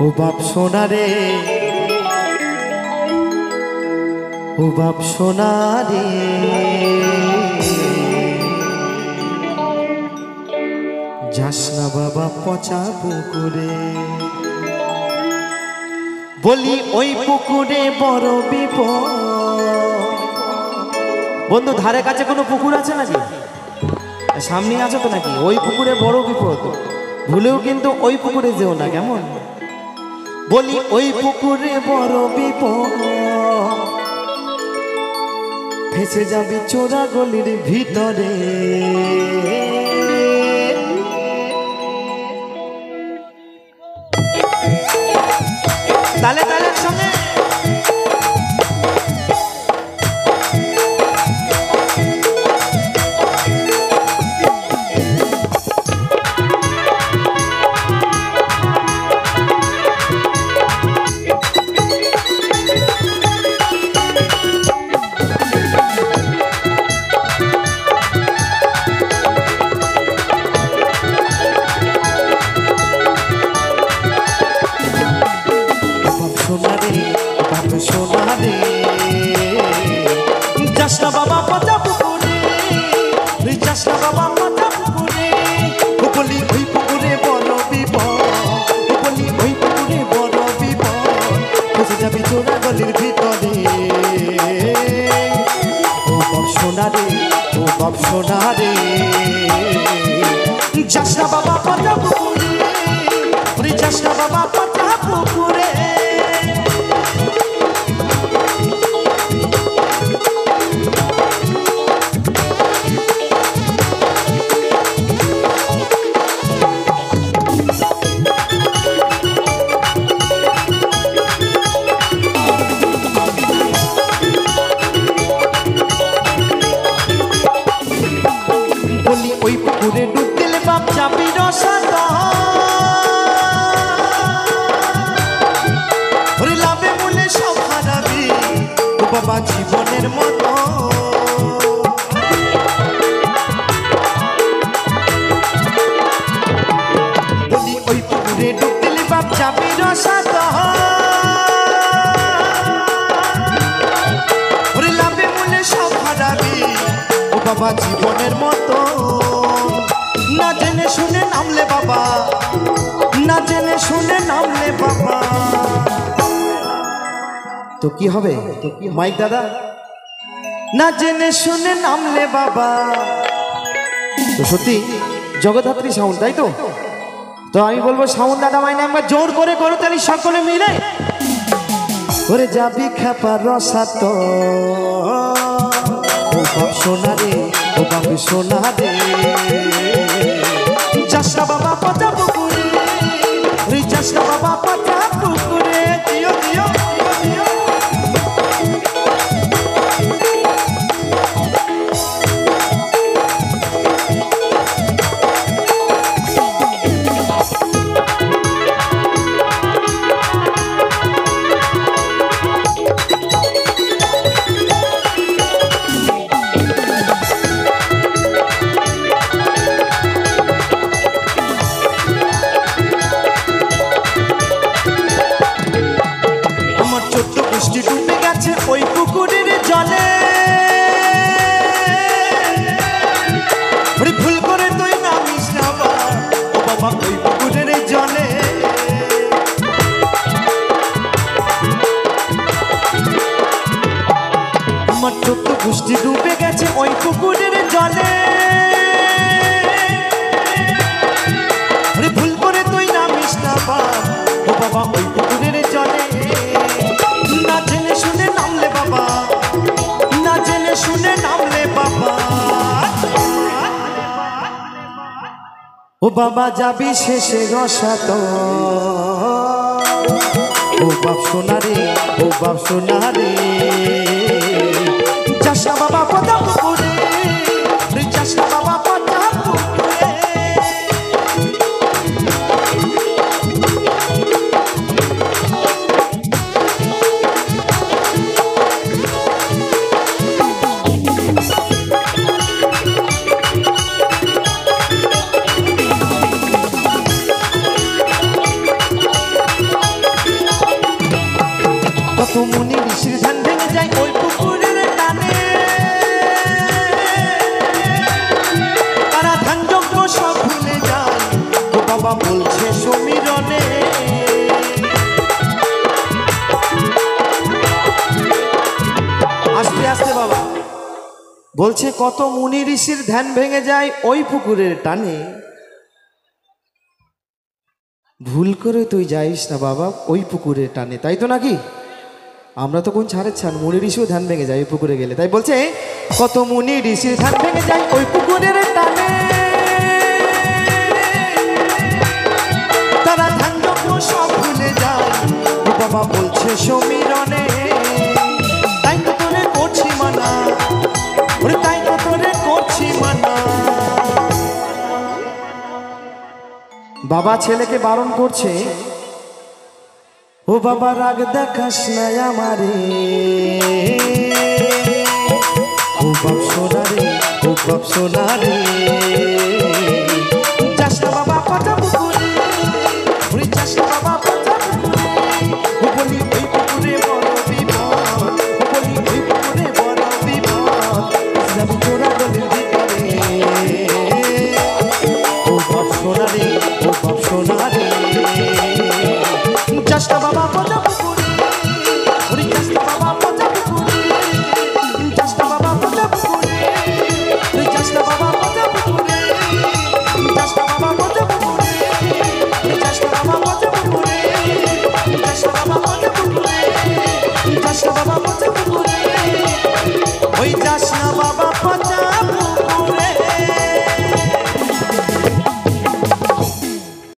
ও বাপ সোনা রে, ও বাপ সোনা রে, যাস না বাবা পচা পুকুরে। বলি ওই পুকুরে বড় বিপদ। বন্ধু ধারে কাছে কোনো পুকুর আছে নাকি? সামনে আছে তো নাকি? ওই পুকুরে বড় বিপদ, ভুলেও কিন্তু ওই পুকুরে যেও না, কেমন? বলি ওই পুকুরে বড় বিপদ, ফেসে যাবি চোরা গলির ভিতরে। তালে তালের সঙ্গে বাবা পচা পুকুরে, যাস না বাবা পচা পুকুরে। বলি ওই পুকুরে বড় বিপদ, বলি ওই পুকুরে বড় বিপদ, ফেসে যাবি চোরা গলির ভিতরে। ও বাপ সোনা রে, ও বাপ সোনা রে, যাস না বাবা পচা পুকুরে, যাস না বাবা পচা পুকুরে। ওই পুকুরে ডুব দিলে বাপ যাবি রসাত, ওরে লাভে মনে সব হারাবি ও বাবা জীবনের মতো। বলি ওই পুকুরে ডুব দিলে বাপ যাবি রসাত, ওরে লাভে মনে সব হারাবি ও বাবা জীবনের মতো। না জেনে শুনে নামলে বাবা, না জেনে শুনে নামলে বাবা, তো কি হবে? মাইক দাদা, না জেনে শুনে নামলে বাবা। তো সত্যি জগদ্ধাত্রী সাউন্ড, তাই তো? তো আমি বলবো সাউন্ড দাদা মাইনে আমরা জোর করে করো তাহলে সকলে মিলে। ওরে যাবি খেপার রসাত, ও বাপ সোনা রে, ও বাপ সোনা রে, যাস না বাবা পচা পুকুরে, যাস না বাবা পচা পুকুরে। দিও দিও দিও। ডুবে গেছে ওই পুকুরের জলে, ভুল করে তুই নামিস না ও বাবা ওই পুকুরের জলে। আমার ছোট্ট গোষ্ঠী ডুবে গেছে ওই পুকুরের জলে, ভুল করে তুই নামিস না ও বাবা ওই পুকুরের জলে। না জেনে শুনে নামলে বাবা, না জেনে শুনে নামলে বাবা, ও বাবা যাবি শেষে রসাত। ও বাপ সোনা রে, ও বাপ সোনা রে, যাস না বাবা পচা পুকুরে, যাস না বাবা পচা পুকুরে। মুনি ঋষির ধ্যান ভেঙে যায় ওই পুকুরের টানে। তারা ধ্যান যজ্ঞ সব ভুলে যায় ও বাবা বলছে সমীরণে। আস্তে আস্তে বাবা বলছে কত মুনি ঋষির ধ্যান ভেঙে যায় ওই পুকুরের টানে। ভুল করে তুই যাইস না বাবা ওই পুকুরের টানে, তাই তো নাকি? আমরা তো কোন ছাড়ের ছান, মুনি ঋষিও ধ্যান ভেঙে যায় ওই পুকুরে গেলে। তাই বলছে কত মুনি ঋষির ধ্যান ভেঙে যায় ওই পুকুরের টানে। তারা ধ্যান যজ্ঞ সব ভুলে যায় ও বাবা বলছে সমীরণে। তাই তো তোরে করছি মানা, ওরে তাই তো তোরে করছি মানা। বাবা ছেলেকে বারণ করছে, ও বাবা রাগ দেখাস না আমারে, ও বাপ সোনা রে, ও বাপ সোনা রে, যাস না বাবা পাতা পুকুরে, ওরে যাস না বাবা পাতা পুকুরে। ও বলি ওই পুকুরে বড় বিপদ, ও বলি ওই পুকুরে বড় বিপদ, যাবি তোরা গলির ভিতরে। ও বাপ সোনা রে, ও বাপ সোনা রে,